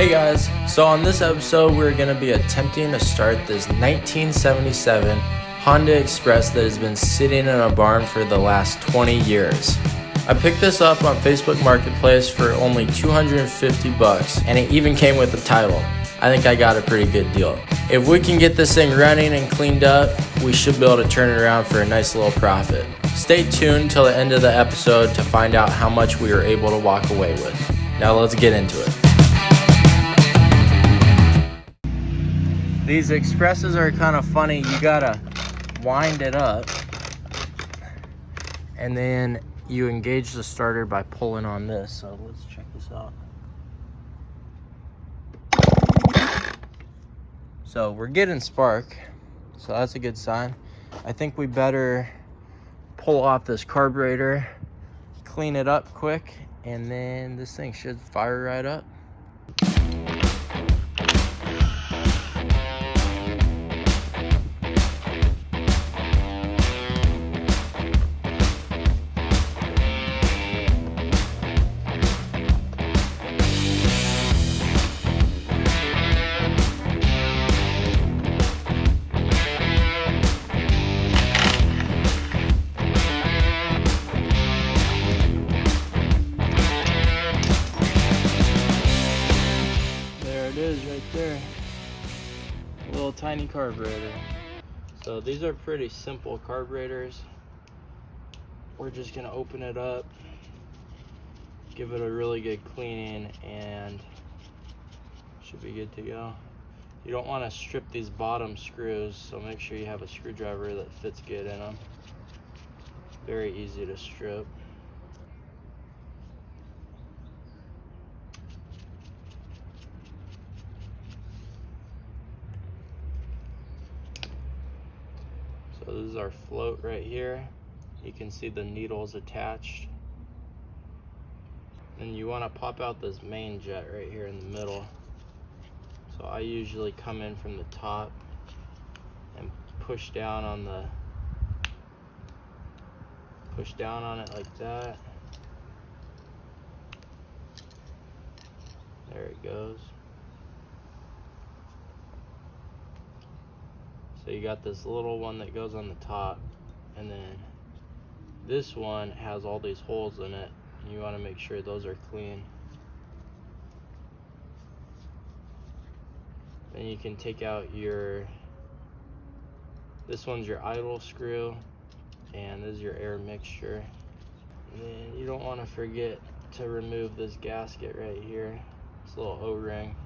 Hey guys, so on this episode we're going to be attempting to start this 1977 Honda Express that has been sitting in a barn for the last 20 years. I picked this up on Facebook Marketplace for only $250 and it even came with a title. I think I got a pretty good deal. If we can get this thing running and cleaned up, we should be able to turn it around for a nice little profit. Stay tuned till the end of the episode to find out how much we were able to walk away with. Now let's get into it. These Expresses are kind of funny. You gotta wind it up and then you engage the starter by pulling on this. So let's check this out. So we're getting spark, so that's a good sign. I think we better pull off this carburetor, clean it up quick, and then this thing should fire right up. Right there, a little tiny carburetor. So these are pretty simple carburetors. We're just gonna open it up, give it a really good cleaning, and should be good to go. You don't want to strip these bottom screws, so make sure you have a screwdriver that fits good in them. Very easy to strip. So this is our float right here. You can see the needles attached. And you want to pop out this main jet right here in the middle. So I usually come in from the top and push down on it like that. There it goes. So you got this little one that goes on the top, and then this one has all these holes in it, and you want to make sure those are clean. Then you can take out this one's your idle screw, and this is your air mixture. And then you don't want to forget to remove this gasket right here, this little O-ring.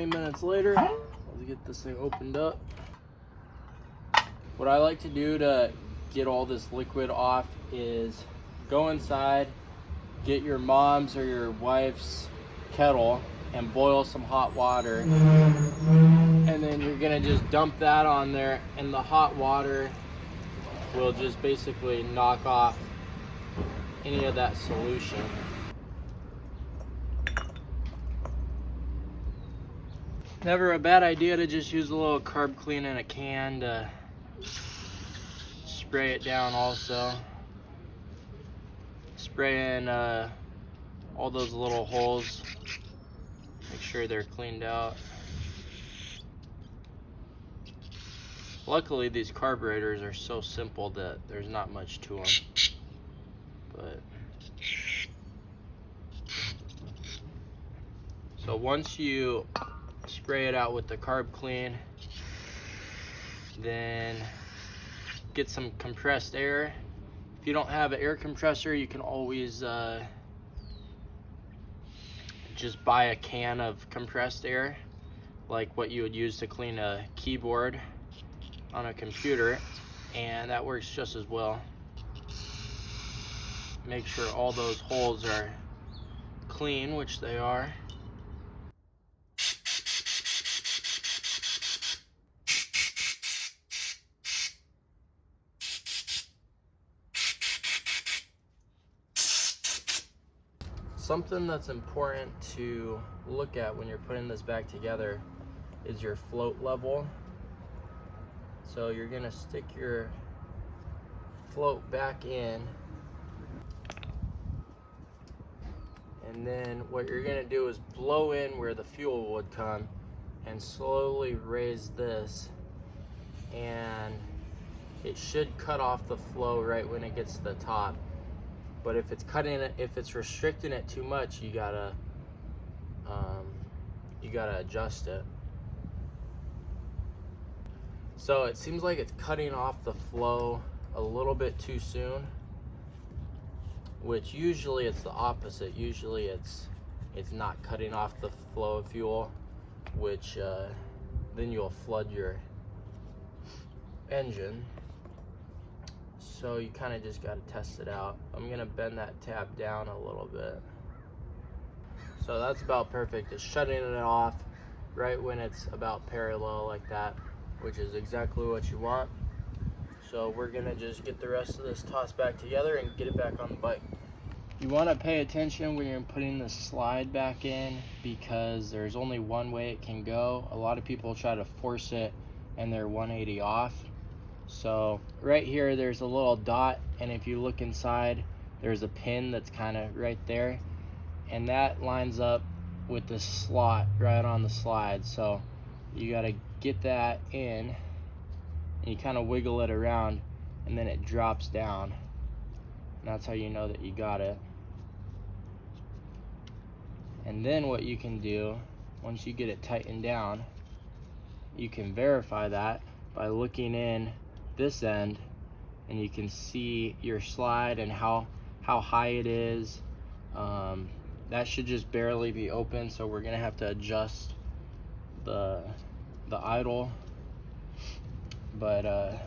Minutes later, let's get this thing opened up. What I like to do to get all this liquid off is go inside, get your mom's or your wife's kettle and boil some hot water, and then you're gonna just dump that on there, and the hot water will just basically knock off any of that solution. Never a bad idea to just use a little carb clean in a can to spray it down also. Spray in all those little holes. Make sure they're cleaned out. Luckily these carburetors are so simple that there's not much to them. But so once you spray it out with the carb clean, then get some compressed air. If you don't have an air compressor, you can always just buy a can of compressed air, like what you would use to clean a keyboard on a computer, and that works just as well. Make sure all those holes are clean, which they are. Something that's important to look at when you're putting this back together is your float level. So you're gonna stick your float back in, and then what you're gonna do is blow in where the fuel would come and slowly raise this, and it should cut off the flow right when it gets to the top. But if it's cutting it, if it's restricting it too much, you gotta adjust it. So it seems like it's cutting off the flow a little bit too soon, which usually it's the opposite. Usually it's not cutting off the flow of fuel, which then you'll flood your engine. So you kind of just got to test it out. I'm gonna bend that tab down a little bit. So that's about perfect. It's shutting it off right when it's about parallel like that, which is exactly what you want. So we're gonna just get the rest of this tossed back together and get it back on the bike. You want to pay attention when you're putting the slide back in, because there's only one way it can go. A lot of people try to force it and they're 180 off. So right here there's a little dot, and if you look inside there's a pin that's kind of right there, and that lines up with the slot right on the slide. So you got to get that in, and you kind of wiggle it around, and then it drops down, and that's how you know that you got it. And then what you can do, once you get it tightened down, you can verify that by looking in this end, and you can see your slide and how high it is. That should just barely be open, so we're gonna have to adjust the idle. But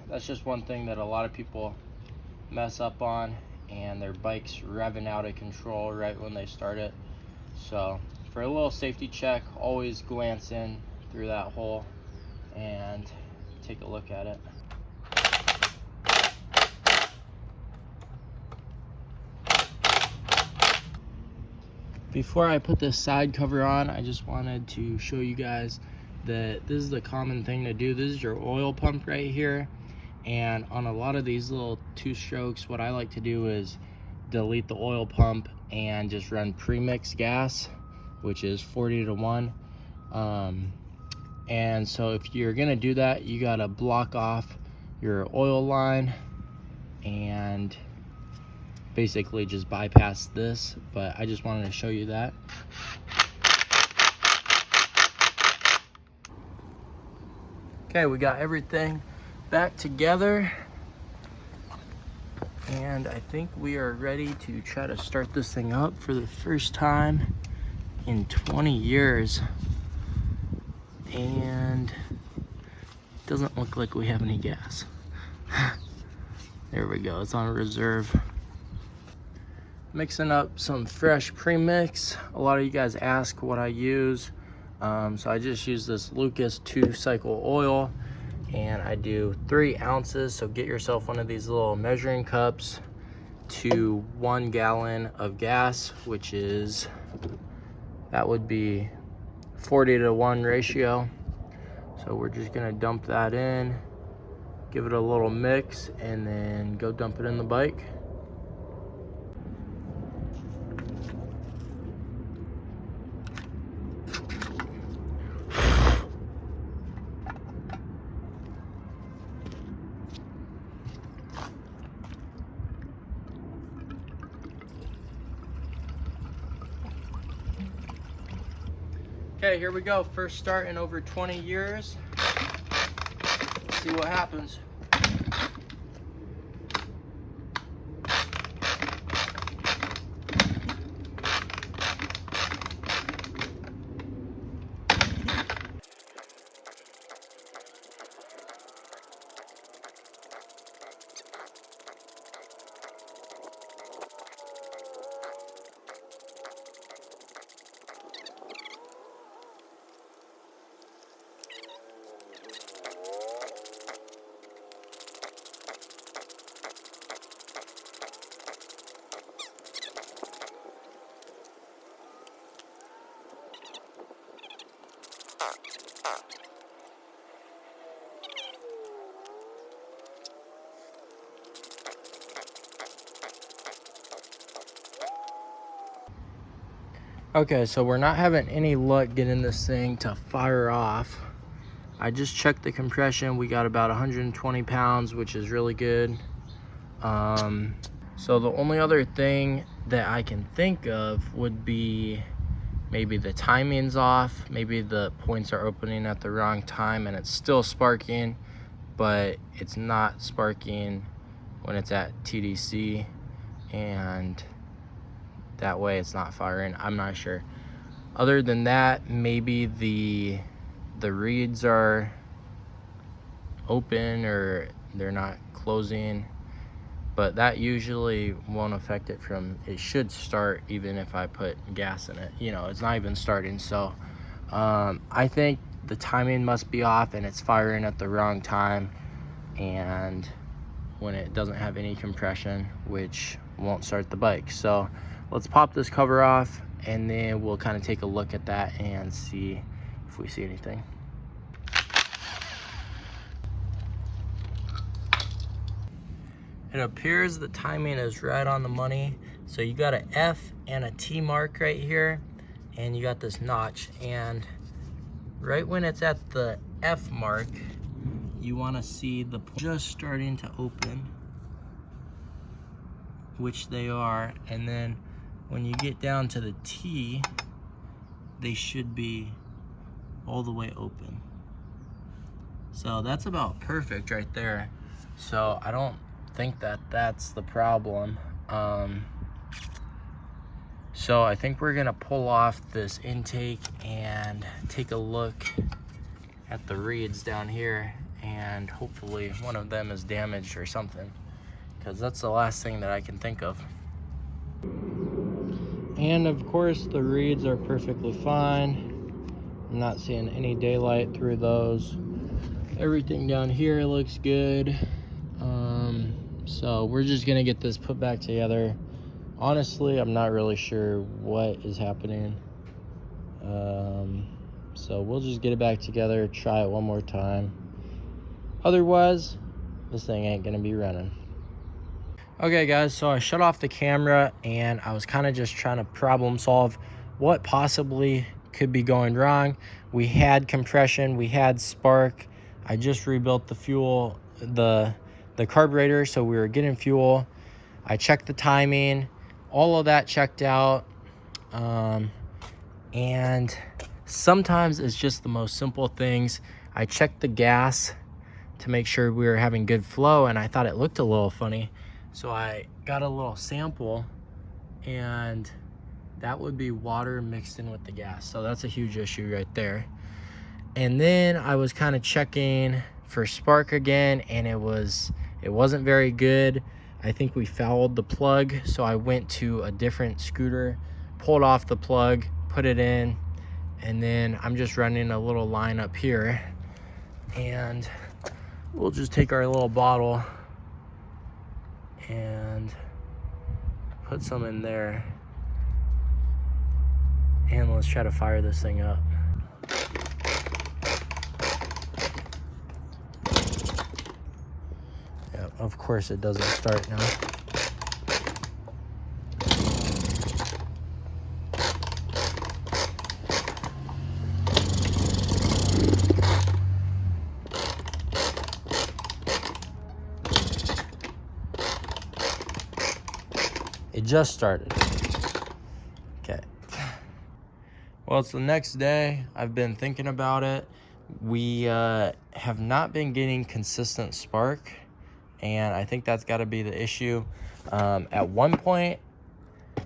that's just one thing that a lot of people mess up on, and their bike's revving out of control right when they start it. So for a little safety check, always glance in through that hole and take a look at it. Before I put this side cover on, I just wanted to show you guys that this is the common thing to do. This is your oil pump right here, and on a lot of these little two strokes, what I like to do is delete the oil pump and just run premix gas, which is 40-1. And so if you're gonna do that, you gotta block off your oil line and basically just bypass this, but I just wanted to show you that. Okay, we got everything back together, and I think we are ready to try to start this thing up for the first time in 20 years. And it doesn't look like we have any gas. There we go, it's on reserve. Mixing up some fresh premix. A lot of you guys ask what I use. So I just use this Lucas 2-cycle oil, and I do 3 ounces. So get yourself one of these little measuring cups to 1 gallon of gas, which is, that would be 40-1 ratio. So we're just gonna dump that in, give it a little mix, and then go dump it in the bike. Okay, here we go. First start in over 20 years. Let's see what happens. Okay, so we're not having any luck getting this thing to fire off. I just checked the compression. We got about 120 pounds, which is really good. So the only other thing that I can think of would be maybe the timing's off. Maybe the points are opening at the wrong time and it's still sparking, but it's not sparking when it's at TDC, and that way it's not firing. I'm not sure. Other than that, maybe the reeds are open or they're not closing, but that usually won't affect it. It should start even if I put gas in it. You know, it's not even starting. So I think the timing must be off and it's firing at the wrong time, and when it doesn't have any compression, which won't start the bike. So let's pop this cover off and then we'll kind of take a look at that and see if we see anything. It appears the timing is right on the money. So you got an F and a T mark right here, and you got this notch, and right when it's at the F mark, you want to see the just starting to open, which they are, and then when you get down to the T, they should be all the way open. So that's about perfect right there. So I don't think that that's the problem. So I think we're gonna pull off this intake and take a look at the reeds down here, and hopefully one of them is damaged or something, because that's the last thing that I can think of. And of course the reeds are perfectly fine. I'm not seeing any daylight through those. Everything down here looks good. So we're just gonna get this put back together. Honestly, I'm not really sure what is happening. So we'll just get it back together, try it one more time. Otherwise, this thing ain't gonna be running. Okay guys, so I shut off the camera and I was kind of just trying to problem solve what possibly could be going wrong. We had compression, we had spark. I just rebuilt the fuel, the carburetor, so we were getting fuel. I checked the timing, all of that checked out. And sometimes it's just the most simple things. I checked the gas to make sure we were having good flow, and I thought it looked a little funny. So I got a little sample, and that would be water mixed in with the gas. So that's a huge issue right there. And then I was kind of checking for spark again, and it wasn't very good. I think we fouled the plug. So I went to a different scooter, pulled off the plug, put it in, and then I'm just running a little line up here, and we'll just take our little bottle and put some in there, and let's try to fire this thing up. Yeah, of course it doesn't start now. It just started. Okay. Well, it's the next day. I've been thinking about it. We have not been getting consistent spark, and I think that's got to be the issue. At one point,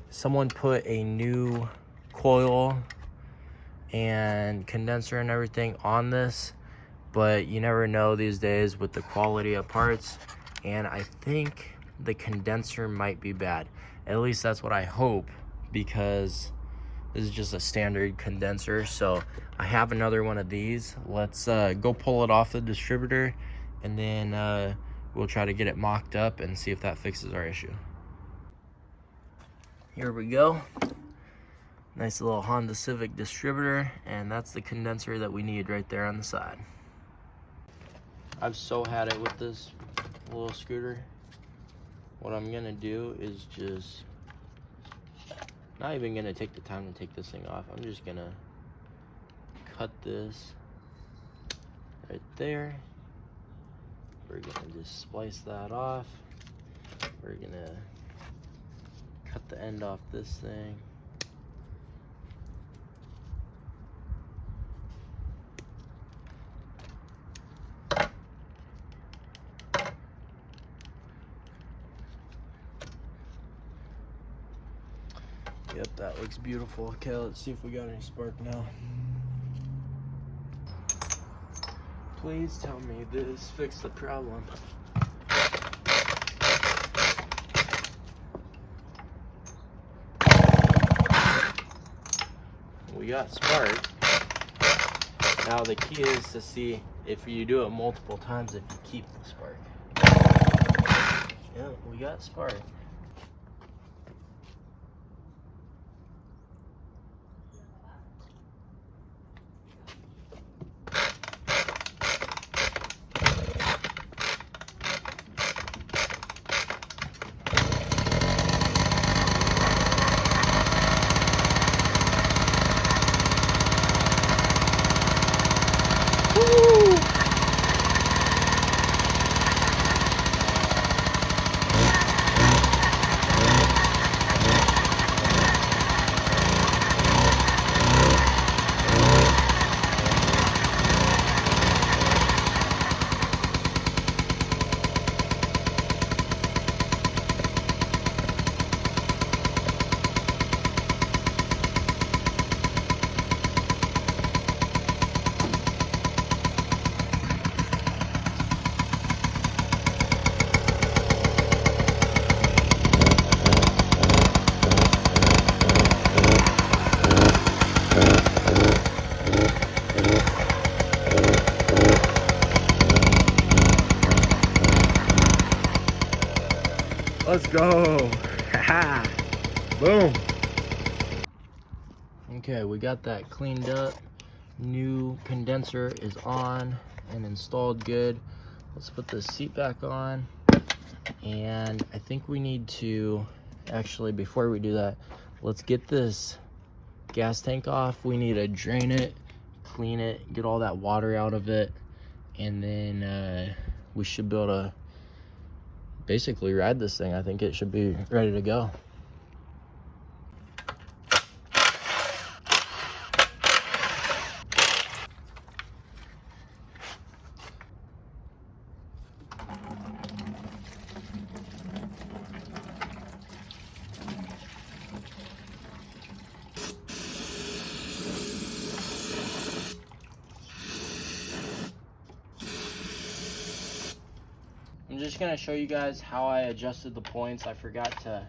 someone put a new coil and condenser and everything on this, but you never know these days with the quality of parts, and I think the condenser might be bad. At least that's what I hope, because this is just a standard condenser. So I have another one of these. Let's go pull it off the distributor, and then we'll try to get it mocked up and see if that fixes our issue. Here we go. Nice little Honda Civic distributor, and that's the condenser that we need right there on the side. I've so had it with this little scooter. What I'm gonna do is just, not even gonna take the time to take this thing off. I'm just gonna cut this right there. We're gonna just splice that off. We're gonna cut the end off this thing. Yep, that looks beautiful. Okay, let's see if we got any spark now. Please tell me this fixed the problem. We got spark. Now the key is to see if you do it multiple times, if you keep the spark. Yeah, we got spark. Let's go. Haha. Boom. Okay, we got that cleaned up. New condenser is on and installed good. Let's put the seat back on. And I think we need to, actually, before we do that, let's get this gas tank off. We need to drain it, clean it, get all that water out of it, and then we should be able to basically ride this thing. I think it should be ready to go. I'm just gonna show you guys how I adjusted the points. I forgot to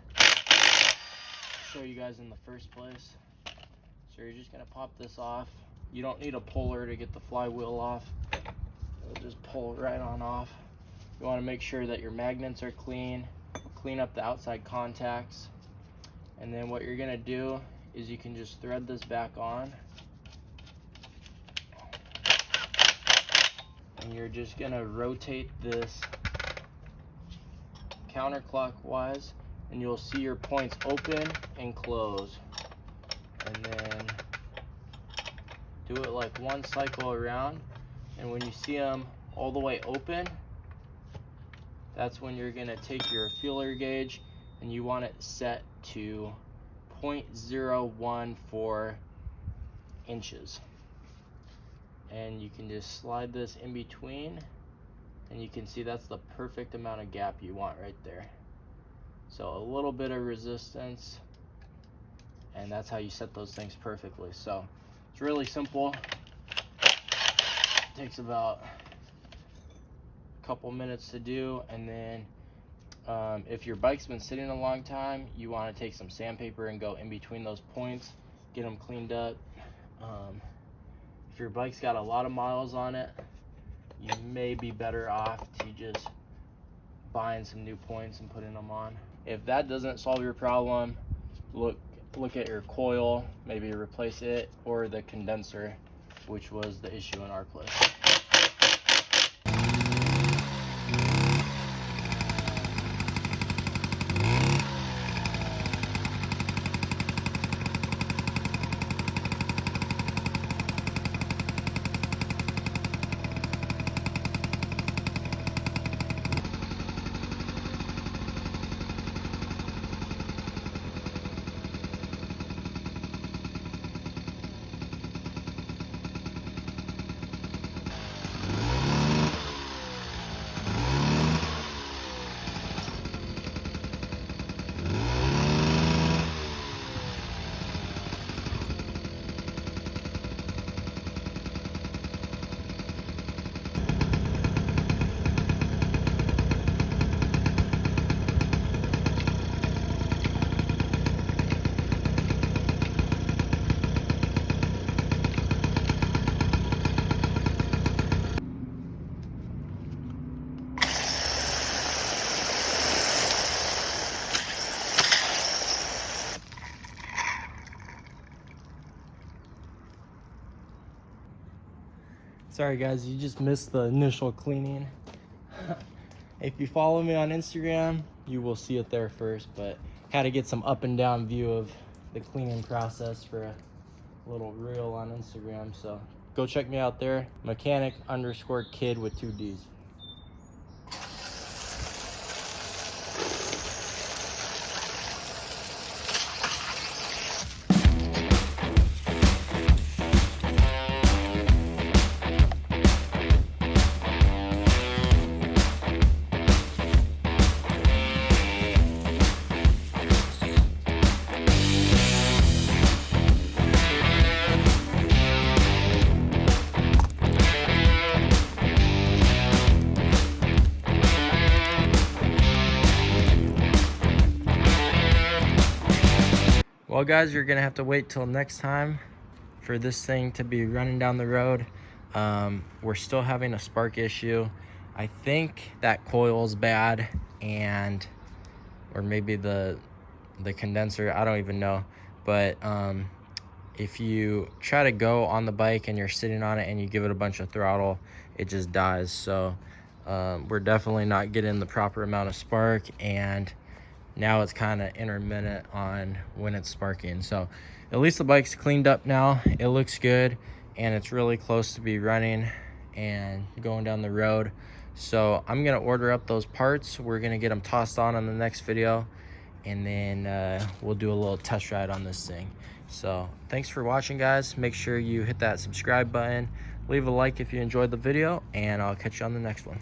show you guys in the first place. So you're just gonna pop this off. You don't need a puller to get the flywheel off. It'll just pull right on off. You wanna make sure that your magnets are clean. Clean up the outside contacts. And then what you're gonna do is you can just thread this back on. And you're just gonna rotate this counterclockwise, and you'll see your points open and close. And then do it like one cycle around, and when you see them all the way open, that's when you're gonna take your feeler gauge and you want it set to 0.014 inches. And you can just slide this in between, and you can see that's the perfect amount of gap you want right there. So a little bit of resistance, and that's how you set those things perfectly. So it's really simple. It takes about a couple minutes to do, and then if your bike's been sitting a long time, you want to take some sandpaper and go in between those points, get them cleaned up. If your bike's got a lot of miles on it, you may be better off to just buying some new points and putting them on. If that doesn't solve your problem, look look at your coil, maybe replace it, or the condenser, which was the issue in our place. Sorry guys, you just missed the initial cleaning. If you follow me on Instagram, you will see it there first, but had to get some up and down view of the cleaning process for a little reel on Instagram. So go check me out there, mechanic_kid with 2 D's. Well guys, you're gonna have to wait till next time for this thing to be running down the road. We're still having a spark issue. I think that coil's bad, and or maybe the condenser, I don't even know. But if you try to go on the bike and you're sitting on it and you give it a bunch of throttle, it just dies. So we're definitely not getting the proper amount of spark, and now it's kind of intermittent on when it's sparking. So at least the bike's cleaned up now. It looks good, and it's really close to be running and going down the road. So I'm gonna order up those parts. We're gonna get them tossed on the next video, and then we'll do a little test ride on this thing. So thanks for watching guys. Make sure you hit that subscribe button, leave a like if you enjoyed the video, and I'll catch you on the next one.